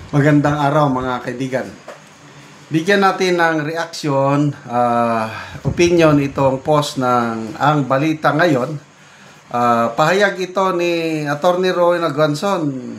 Magandang araw mga kaibigan. Bigyan natin ng reaksyon, opinion itong post ng Ang Balita Ngayon. Pahayag ito ni Atty. Roy Naguanzon.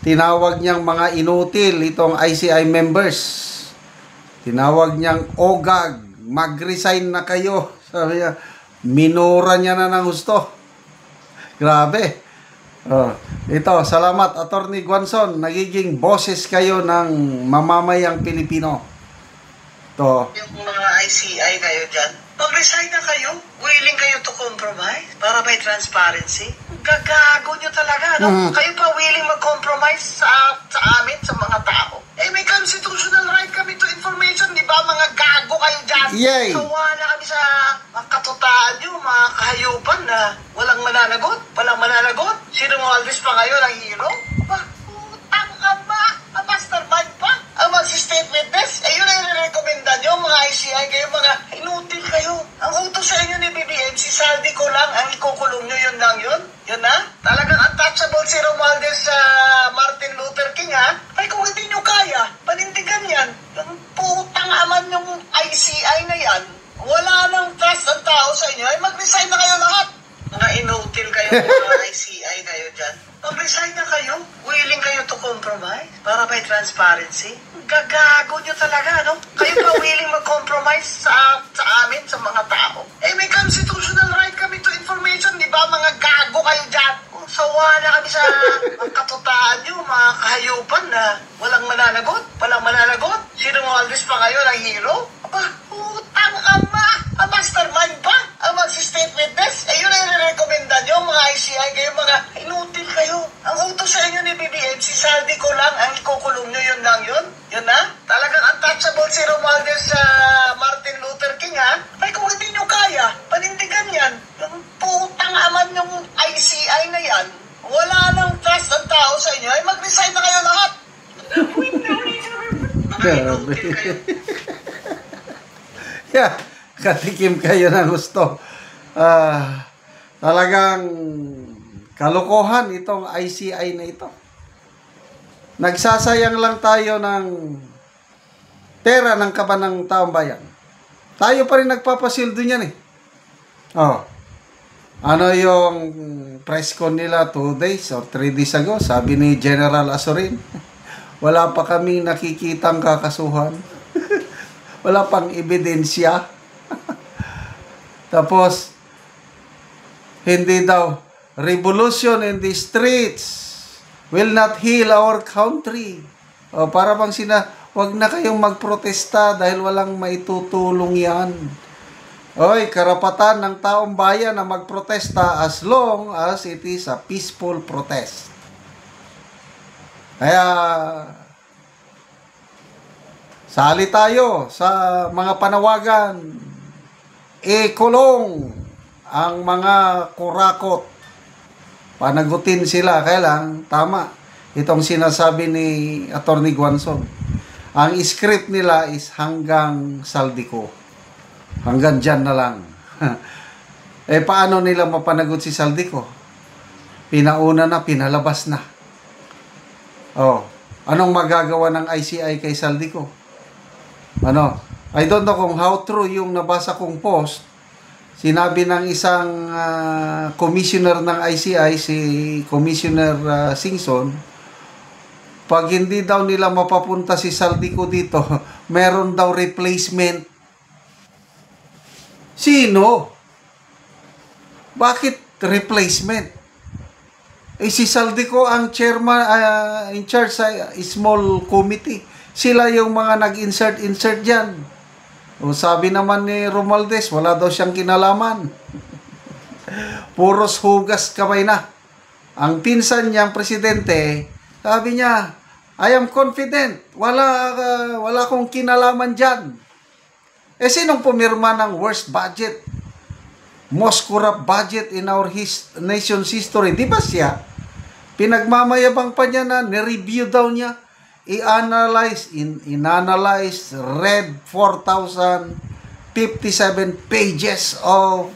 Tinawag niyang mga inutil itong ICI members. Tinawag niyang ogag, mag-resign na kayo. Sabi niya, minura niya na ng gusto. Grabe. Ito, salamat Atty. Guanzon, nagiging boses kayo ng mamamayang Pilipino. Ito. Yung mga ICI kayo dyan, mag-resign na kayo, willing kayo to compromise para may transparency. Gagago nyo talaga, no? Kayo pa willing mag-compromise sa amin, sa mga tao. May constitutional right kami to information, di ba? Mga gago kayo dyan. Yay! Sawa na kami sa katutaan nyo, mga kahayupan na walang mananagot. Sino mo Alvis pa ngayon ang hero? Putang ama! Ang mastermind pa! Ang mag-state witness? Yun ang nirekomenda nyo, mga ICI kayo, mga inutil kayo. Ang utos sa inyo ni BBM, si Saldi ko lang, ang ikukulong nyo, yun lang yun? Yun na? Talagang untouchable si Romualdez sa Martin Luther King, ha? Ay, kung hindi nyo kaya, panindigan yan. Yung putang aman yung ICI na yan, wala nang trust ang tao sa inyo, ay mag-resign na kayo lahat. Mga inutil kayo, mga ICI kayo dyan. Mag-resign na kayo, willing kayo to compromise para may transparency. Gagago nyo talaga, no? Kayo pa willing mag-compromise sa amin, sa mga tao. May constitutional right kami to information, di ba? Mga gago kayo dyan. Sawa na kami sa katutaan nyo, mga kahayupan na walang mananagot. Sino mo Alvis pa ngayon ang hero? Aba, putang ama! Ang mastermind pa! Ang mag-state witness? Yun ang nirekomenda nyo, mga ICI kayo, mga inutil kayo. Ang utos sa inyo ni BBM, si Saldi ko lang, ang ikukulong nyo, yun lang yun? Yun na? Talagang untouchable si Romualdez sa Martin Luther King, ha? Ay, kung hindi nyo kaya, panindigan yan. Yung putang aman yung ICI na yan, wala nang trust ang tao sa inyo, ay mag-resign na kayo lahat. Grabe. Yeah, katikim kayo ng gusto. Talagang kalokohan itong ICI na ito. Nagsasayang lang tayo ng pera ng kaban ng taong bayan. Tayo pa rin nagpapasildo niyan eh. Ano yung press con nila 2 days or 3 days ago? Sabi ni General Azurin, wala pa kaming nakikitang kakasuhan. Wala pang ebidensya. Tapos, hindi daw, revolution in the streets will not heal our country. Para bang wag na kayong magprotesta dahil walang maitutulong yan. Karapatan ng taong bayan na magprotesta as long as it is a peaceful protest. Kaya, sali tayo sa mga panawagan. Kulong ang mga kurakot. Panagutin sila. Kaya lang, tama. Itong sinasabi ni Atty. Guanzon. Ang script nila is hanggang Saldico. Hanggang dyan na lang. Paano nila mapanagot si Saldico? Pinauna na, pinalabas na. Anong magagawa ng ICI kay Saldico? I don't know kung how true yung nabasa kong post. Sinabi ng isang commissioner ng ICI, si Commissioner Singson, pag hindi daw nila mapapunta si Saldico dito, meron daw replacement. Sino? Bakit replacement? Si Saldico ang chairman, in charge sa small committee. Sila yung mga nag-insert dyan. Sabi naman ni Romualdez, wala daw siyang kinalaman. Puros hugas kamay na. Ang pinsan niyang presidente, sabi niya, I am confident. Wala akong kinalaman dyan. Sinong pumirma ng worst budget? Most corrupt budget in our nation's history. Di ba siya? Pinagmamayabang pa niya na nireview daw niya. I-analyze, read 4,057 pages of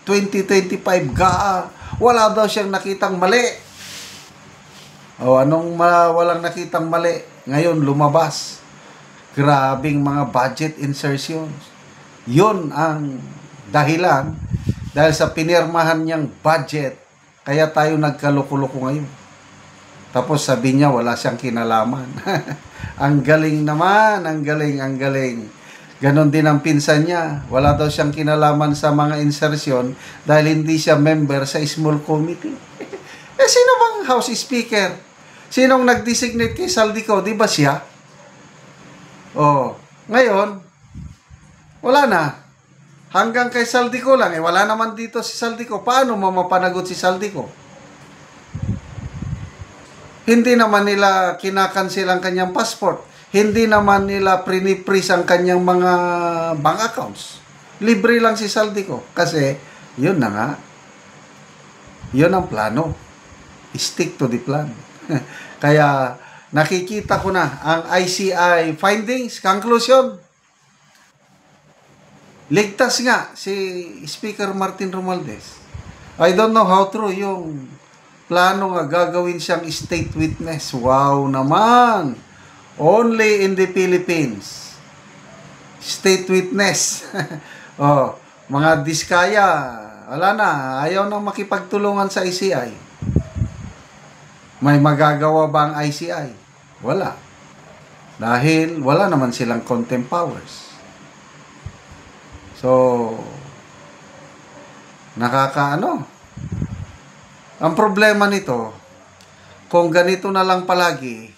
2025 GAA. Wala daw siyang nakitang mali. O anong walang nakitang mali? Ngayon lumabas. Grabing mga budget insertions. Yun ang dahilan dahil sa pinirmahan niyang budget, kaya tayo nagkaloko-loko ngayon. Tapos sabi niya wala siyang kinalaman. Ang galing naman, ang galing, ang galing. Ganon din ang pinsan niya. Wala daw siyang kinalaman sa mga insertion dahil hindi siya member sa small committee. Sino bang House Speaker? Sinong nag-designate kay Saldico? Di ba siya? Ngayon, wala na. Hanggang kay Saldico lang. Wala naman dito si Saldico. Paano mapanagot si Saldico? Hindi naman nila kinakancel ang kanyang passport. Hindi naman nila prinipris ang kanyang mga bank accounts. Libre lang si Saldico. Kasi, yun na nga. Yun ang plano. Stick to the plan. Kaya, nakikita ko na ang ICI findings, conclusion. Ligtas nga si Speaker Martin Romualdez. I don't know how true yung plano nga gagawin siyang state witness. Wow naman! Only in the Philippines. State witness. Mga diskaya. Wala na. Ayaw nang makipagtulungan sa ICI. May magagawa ba ang ICI? Wala. Dahil wala naman silang contempt powers. So, nakakaano? Ang problema nito, kung ganito na lang palagi,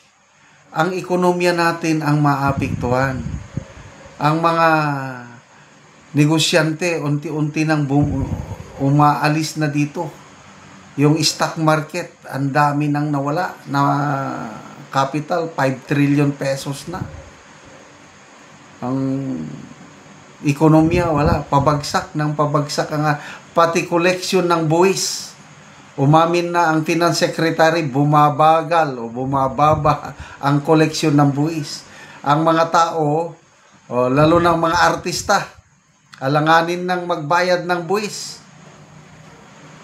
ang ekonomiya natin ang maapektuhan. Ang mga negosyante, unti-unti nang umaalis na dito. Yung stock market, ang dami nang nawala na capital, 5 trillion pesos na. Ang ekonomiya, wala. Pabagsak ng pabagsak. Pati collection ng buwis. Umamin na ang Finance Secretary, bumabagal o bumababa ang collection ng buwis. Ang mga tao, lalo ng mga artista, alanganin ng magbayad ng buwis.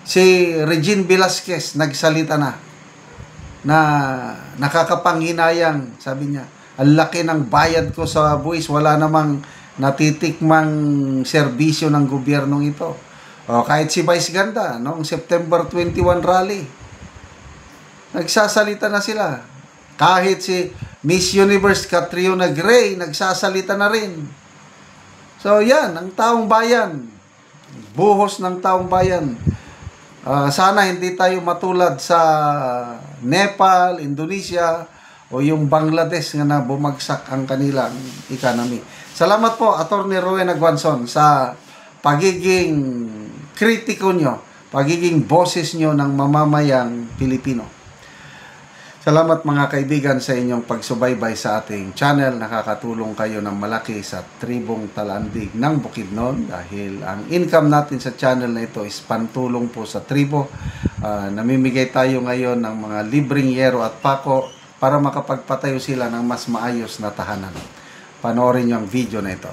Si Regine Velasquez nagsalita na nakakapanghinayang, sabi niya, ang laki ng bayad ko sa buwis, wala namang natitikmang serbisyo ng gobyernong ito. Kahit si Vice Ganda, noong September 21 rally, nagsasalita na sila. Kahit si Miss Universe Catriona Gray, nagsasalita na rin. So yan, ang taong bayan, buhos ng taong bayan. Sana hindi tayo matulad sa Nepal, Indonesia, o yung Bangladesh na bumagsak ang kanilang economy. Salamat po, Atty. Rowena Guanzon, sa pagiging kritiko nyo, pagiging boses nyo ng mamamayang Pilipino. Salamat mga kaibigan sa inyong pagsubaybay sa ating channel. Nakakatulong kayo ng malaki sa tribong Talandig ng Bukidnon dahil ang income natin sa channel na ito is pantulong po sa tribo. Namimigay tayo ngayon ng mga libreng yero at pako para makapagpatayo sila ng mas maayos na tahanan. Panoorin nyo ang video na ito.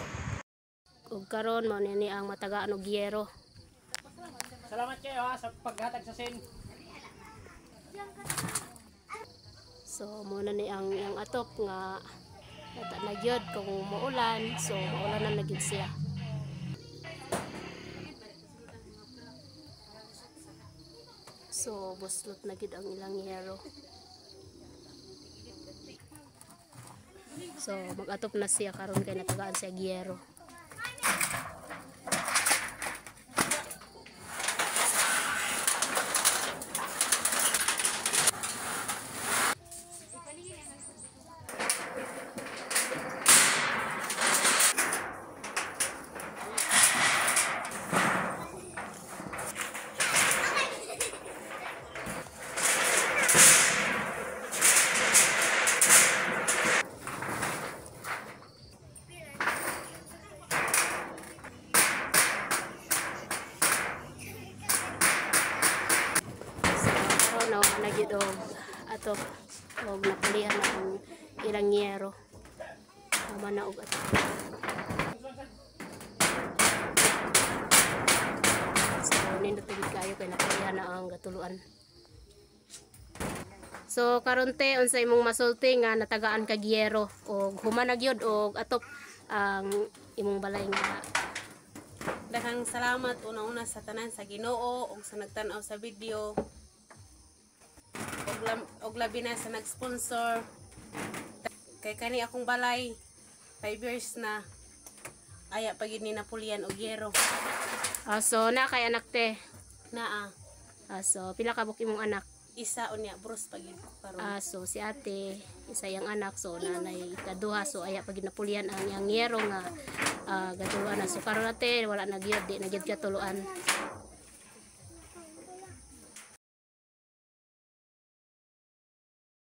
Ug karon mo ni ang matagaan og yero. Salamat kayo sa paghatag sa sin. So muna ni ang atop nga nata na gyud kung maulan, so maulanan na gyud siya. So buslot na gyud ang ilang yero. So mag-atop na siya karon kay natagaan siya gyero. Nagyud og atop og napulihan na ang ilang yero. Tama na og atop. So nindot kayo kay napulihan na ang gatuluan. So karon te unsay imong masulti nga natagaan kag yero og humanag yun og atop ang imong balay nga Daghang salamat una-una sa tanan sa Ginoo ug sa nagtan-aw sa video. Og labi na sa nag-sponsor. Kay kani akong balay 5 years na aya pagid ni napulian og yero. so na kay anak te. Naa So pila ka buk imong anak? isa unya bros pagid ko karon. So si ate isa yang anak so nanay kaduha so aya pagid napulian ang yang yero nga gaduha na so karon ate wala na gyud di na gyud ka tuluan.